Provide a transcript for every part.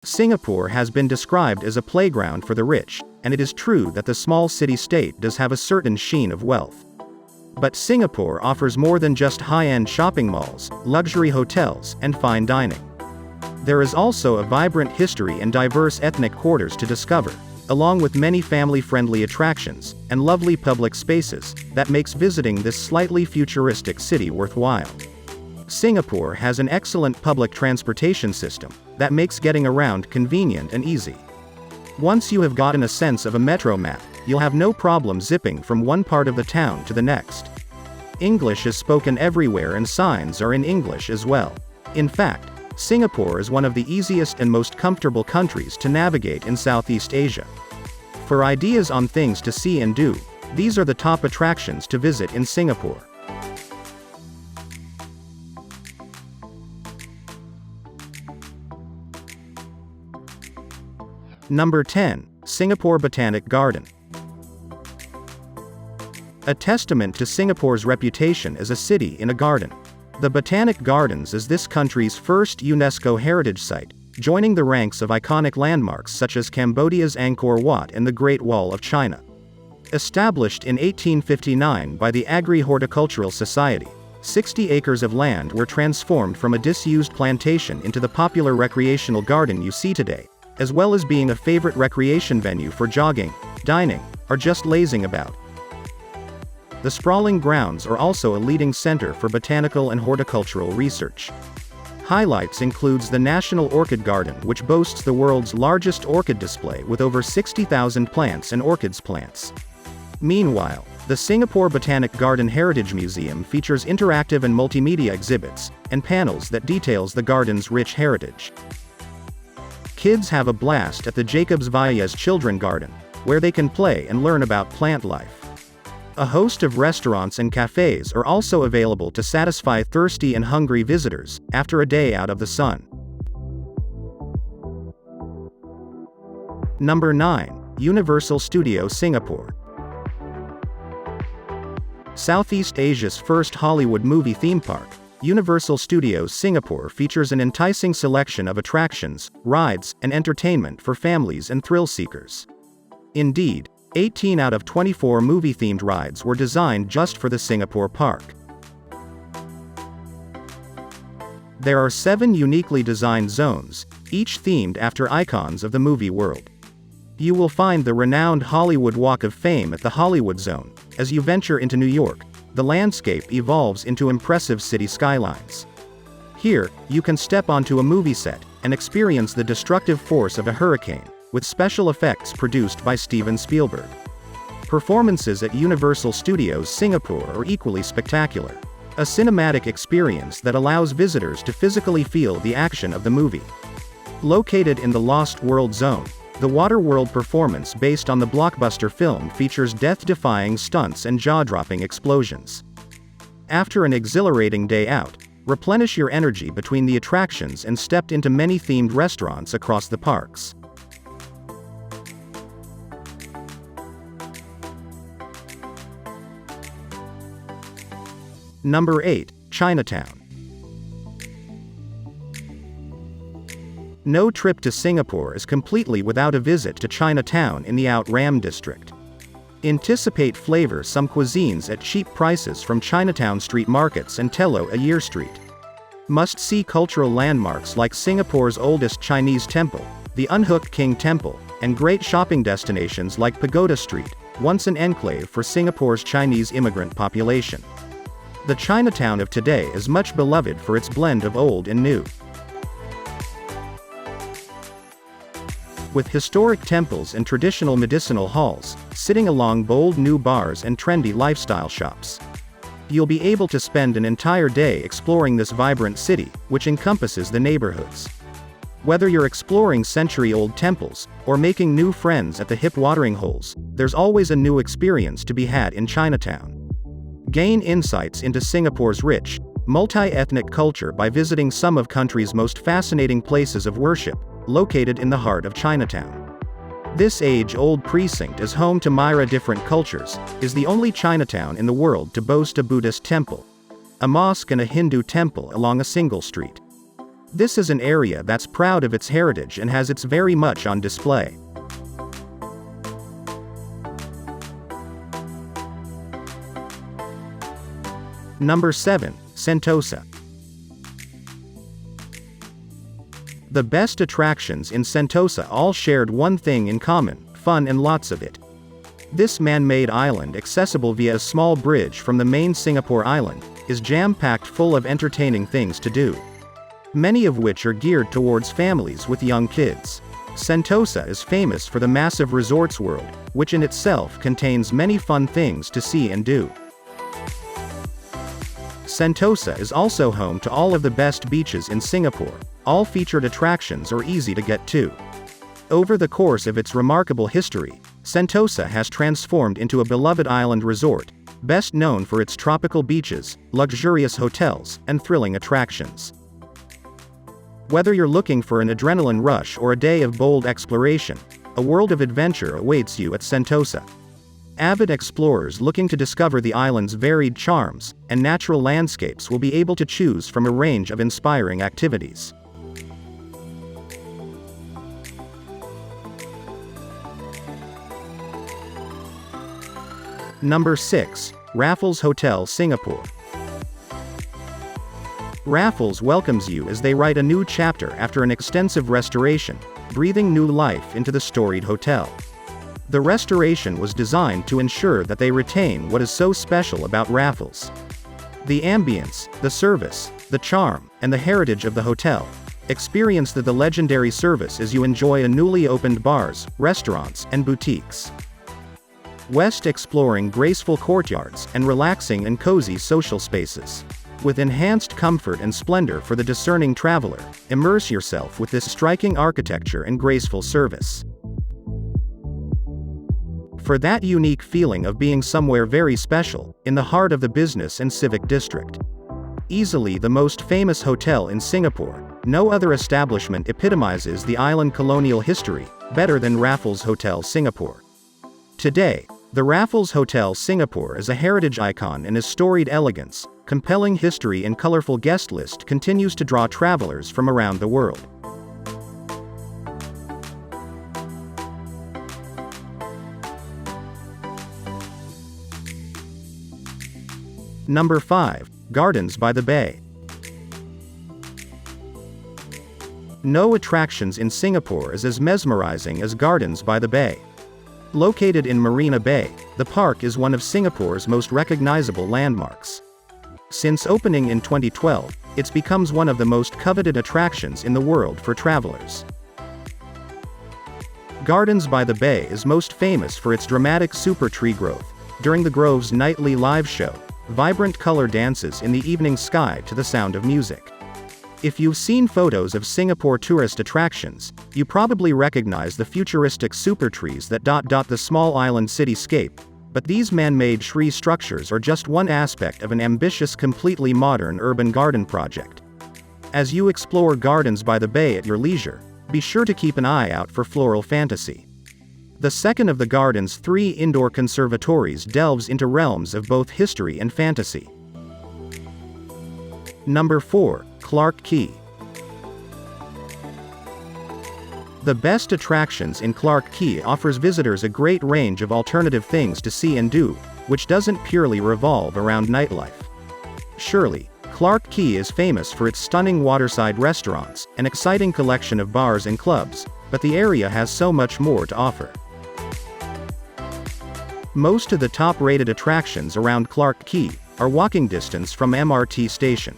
Singapore has been described as a playground for the rich, and it is true that the small city-state does have a certain sheen of wealth. But Singapore offers more than just high-end shopping malls, luxury hotels, and fine dining. There is also a vibrant history and diverse ethnic quarters to discover, along with many family-friendly attractions, and lovely public spaces, that makes visiting this slightly futuristic city worthwhile. Singapore has an excellent public transportation system, that makes getting around convenient and easy. Once you have gotten a sense of a metro map, you'll have no problem zipping from one part of the town to the next. English is spoken everywhere and signs are in English as well. In fact, Singapore is one of the easiest and most comfortable countries to navigate in Southeast Asia. For ideas on things to see and do, these are the top attractions to visit in Singapore. Number 10. Singapore Botanic Garden. A testament to Singapore's reputation as a city in a garden. The Botanic Gardens is this country's first UNESCO heritage site, joining the ranks of iconic landmarks such as Cambodia's Angkor Wat and the Great Wall of China. Established in 1859 by the Agri-Horticultural Society, 60 acres of land were transformed from a disused plantation into the popular recreational garden you see today, as well as being a favorite recreation venue for jogging, dining, or just lazing about. The sprawling grounds are also a leading center for botanical and horticultural research. Highlights includes the National Orchid Garden, which boasts the world's largest orchid display with over 60,000 plants and orchids plants. Meanwhile, the Singapore Botanic Garden Heritage Museum features interactive and multimedia exhibits, and panels that details the garden's rich heritage. Kids have a blast at the Jacobs Valles Children Garden, where they can play and learn about plant life. A host of restaurants and cafes are also available to satisfy thirsty and hungry visitors, after a day out of the sun. Number 9. Universal Studios Singapore. Southeast Asia's first Hollywood movie theme park, Universal Studios Singapore features an enticing selection of attractions, rides, and entertainment for families and thrill seekers. Indeed, 18 out of 24 movie-themed rides were designed just for the Singapore park. There are 7 uniquely designed zones, each themed after icons of the movie world. You will find the renowned Hollywood Walk of Fame at the Hollywood Zone. As you venture into New York, the landscape evolves into impressive city skylines. Here, you can step onto a movie set and experience the destructive force of a hurricane, with special effects produced by Steven Spielberg. Performances at Universal Studios Singapore are equally spectacular. A cinematic experience that allows visitors to physically feel the action of the movie. Located in the Lost World Zone, the Waterworld performance based on the blockbuster film features death-defying stunts and jaw-dropping explosions. After an exhilarating day out, replenish your energy between the attractions and step into many themed restaurants across the parks. Number 8. Chinatown. No trip to Singapore is completely without a visit to Chinatown in the Out Ram district. Anticipate flavor some cuisines at cheap prices from Chinatown street markets and Tello Ayer Street. Must-see cultural landmarks like Singapore's oldest Chinese temple, the Unhook King Temple, and great shopping destinations like Pagoda Street, once an enclave for Singapore's Chinese immigrant population. The Chinatown of today is much beloved for its blend of old and new. With historic temples and traditional medicinal halls, sitting along bold new bars and trendy lifestyle shops. You'll be able to spend an entire day exploring this vibrant city, which encompasses the neighborhoods. Whether you're exploring century-old temples, or making new friends at the hip watering holes, there's always a new experience to be had in Chinatown. Gain insights into Singapore's rich, multi-ethnic culture by visiting some of country's most fascinating places of worship, located in the heart of Chinatown. This age-old precinct is home to myriad different cultures, is the only Chinatown in the world to boast a Buddhist temple, a mosque and a Hindu temple along a single street. This is an area that's proud of its heritage and has its very much on display. Number 7. Sentosa. The best attractions in Sentosa all shared one thing in common: fun and lots of it. This man-made island, accessible via a small bridge from the main Singapore island, is jam-packed full of entertaining things to do, many of which are geared towards families with young kids. Sentosa is famous for the massive resorts world, which in itself contains many fun things to see and do. Sentosa is also home to all of the best beaches in Singapore. All featured attractions are easy to get to. Over the course of its remarkable history, Sentosa has transformed into a beloved island resort, best known for its tropical beaches, luxurious hotels, and thrilling attractions. Whether you're looking for an adrenaline rush or a day of bold exploration, a world of adventure awaits you at Sentosa. Avid explorers looking to discover the island's varied charms and natural landscapes will be able to choose from a range of inspiring activities. Number 6. Raffles Hotel Singapore. Raffles welcomes you as they write a new chapter after an extensive restoration, breathing new life into the storied hotel. The restoration was designed to ensure that they retain what is so special about Raffles. The ambience, the service, the charm, and the heritage of the hotel. Experience the legendary service as you enjoy a newly opened bars, restaurants, and boutiques. West exploring graceful courtyards and relaxing and cozy social spaces. With enhanced comfort and splendor for the discerning traveler, immerse yourself with this striking architecture and graceful service. For that unique feeling of being somewhere very special, in the heart of the business and civic district. Easily the most famous hotel in Singapore, no other establishment epitomizes the island colonial history better than Raffles Hotel Singapore. Today, the Raffles Hotel Singapore is a heritage icon, and its storied elegance, compelling history and colorful guest list continues to draw travelers from around the world. Number 5. Gardens by the Bay. No attractions in Singapore is as mesmerizing as Gardens by the Bay. Located in Marina Bay, the park is one of Singapore's most recognizable landmarks. Since opening in 2012, it's become one of the most coveted attractions in the world for travelers. Gardens by the Bay is most famous for its dramatic super tree growth during the Grove's nightly live show, vibrant color dances in the evening sky to the sound of music. If you've seen photos of Singapore tourist attractions, you probably recognize the futuristic super trees that dot the small island cityscape, but these man-made tree structures are just one aspect of an ambitious, completely modern urban garden project. As you explore Gardens by the Bay at your leisure, be sure to keep an eye out for floral fantasy. The second of the garden's 3 indoor conservatories delves into realms of both history and fantasy. Number 4. Clarke Quay. The best attractions in Clarke Quay offers visitors a great range of alternative things to see and do, which doesn't purely revolve around nightlife. Surely, Clarke Quay is famous for its stunning waterside restaurants, an exciting collection of bars and clubs, but the area has so much more to offer. Most of the top-rated attractions around Clarke Quay are walking distance from MRT station.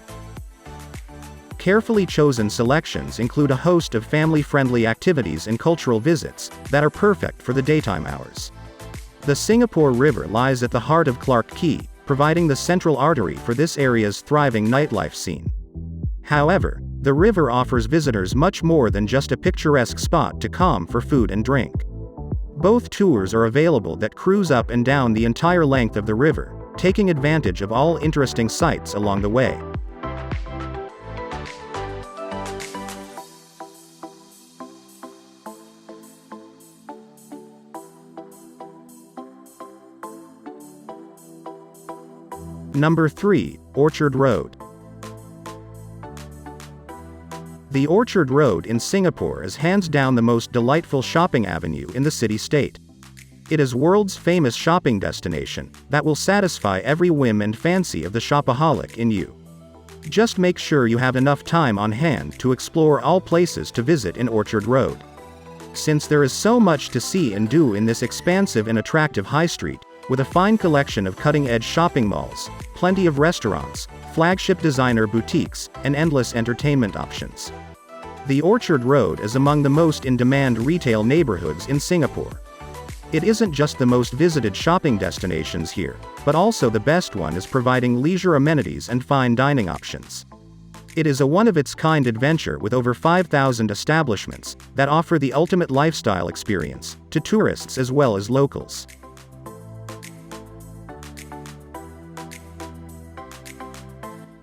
Carefully chosen selections include a host of family-friendly activities and cultural visits that are perfect for the daytime hours. The Singapore River lies at the heart of Clarke Quay, providing the central artery for this area's thriving nightlife scene. However, the river offers visitors much more than just a picturesque spot to calm for food and drink. Both tours are available that cruise up and down the entire length of the river, taking advantage of all interesting sights along the way. Number 3. Orchard Road. The Orchard Road in Singapore is hands down the most delightful shopping avenue in the city-state. It is world's famous shopping destination that will satisfy every whim and fancy of the shopaholic in you. Just make sure you have enough time on hand to explore all places to visit in Orchard Road. Since there is so much to see and do in this expansive and attractive high street, with a fine collection of cutting-edge shopping malls, plenty of restaurants, flagship designer boutiques, and endless entertainment options. The Orchard Road is among the most in-demand retail neighborhoods in Singapore. It isn't just the most visited shopping destinations here, but also the best one is providing leisure amenities and fine dining options. It is a one-of-its-kind adventure with over 5,000 establishments that offer the ultimate lifestyle experience to tourists as well as locals.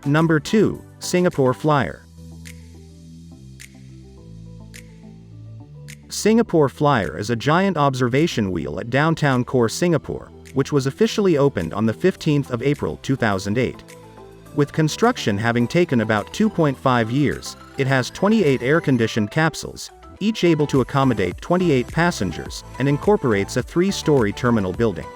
Number 2. Singapore Flyer. Singapore Flyer is a giant observation wheel at downtown core Singapore, which was officially opened on the 15th of April 2008. With construction having taken about 2.5 years, it has 28 air-conditioned capsules, each able to accommodate 28 passengers, and incorporates a 3-story terminal building.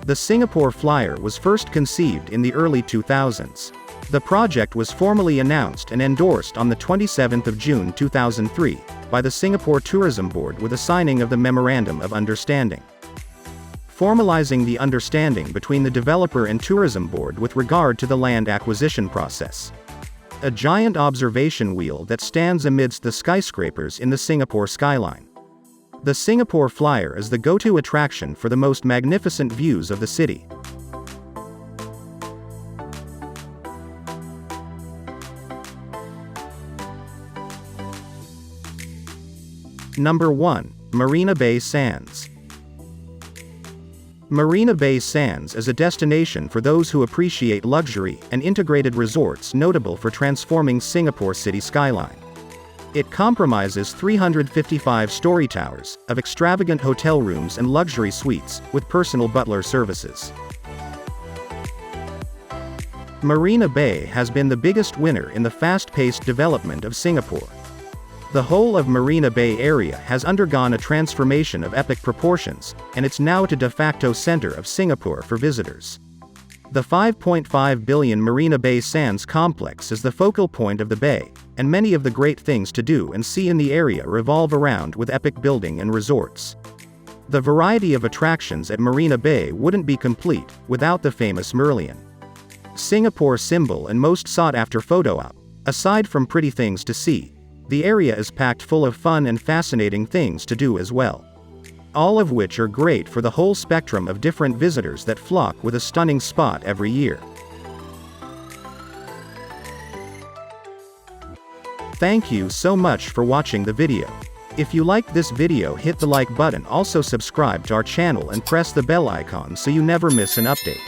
The Singapore Flyer was first conceived in the early 2000s. The project was formally announced and endorsed on the 27th of June 2003 by the Singapore Tourism Board with a signing of the Memorandum of Understanding. Formalizing the understanding between the developer and Tourism Board with regard to the land acquisition process. A giant observation wheel that stands amidst the skyscrapers in the Singapore skyline. The Singapore Flyer is the go-to attraction for the most magnificent views of the city. Number 1. Marina Bay Sands. Marina Bay Sands is a destination for those who appreciate luxury and integrated resorts notable for transforming Singapore city skyline. It comprises 355 story towers of extravagant hotel rooms and luxury suites with personal butler services. Marina Bay has been the biggest winner in the fast-paced development of Singapore. The whole of Marina Bay area has undergone a transformation of epic proportions, and it's now a de facto center of Singapore for visitors. The 5.5 billion Marina Bay Sands complex is the focal point of the bay, and many of the great things to do and see in the area revolve around with epic building and resorts. The variety of attractions at Marina Bay wouldn't be complete without the famous Merlion, Singapore's symbol and most sought-after photo op. Aside from pretty things to see, the area is packed full of fun and fascinating things to do as well. All of which are great for the whole spectrum of different visitors that flock with a stunning spot every year. Thank you so much for watching the video. If you liked this video, hit the like button, also subscribe to our channel and press the bell icon so you never miss an update.